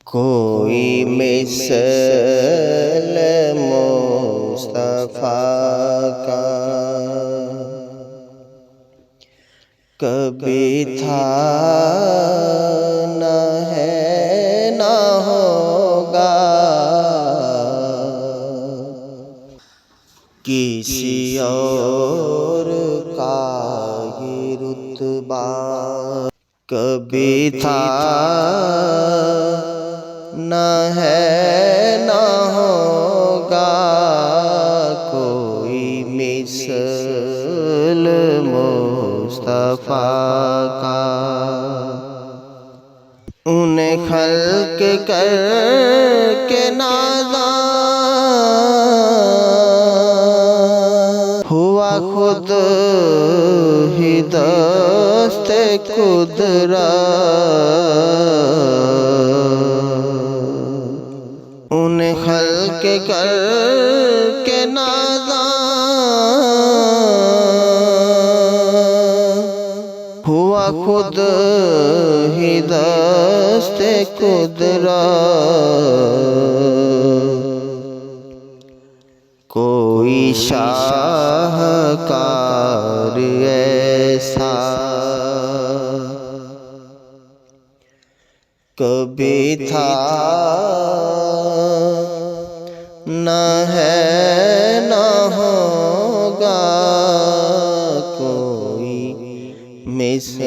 کوئی مثل مصطفیٰ کا کبھی تھا نہ ہے نہ ہوگا، کسی اور کا یہ رتبہ کبھی تھا نہ ہے نہ ہوگا، کوئی مثل مصطفیٰ کا۔ انہیں خلق کر کے نازاں ہوا، خود ہی دست قدرت، انہیں خلق کر کے نازاں ہوا، خود ہی دست قدرت، کوئی شاہکار ایسا کبھی تھا نہ ہے نہ ہوگا، کوئی مثل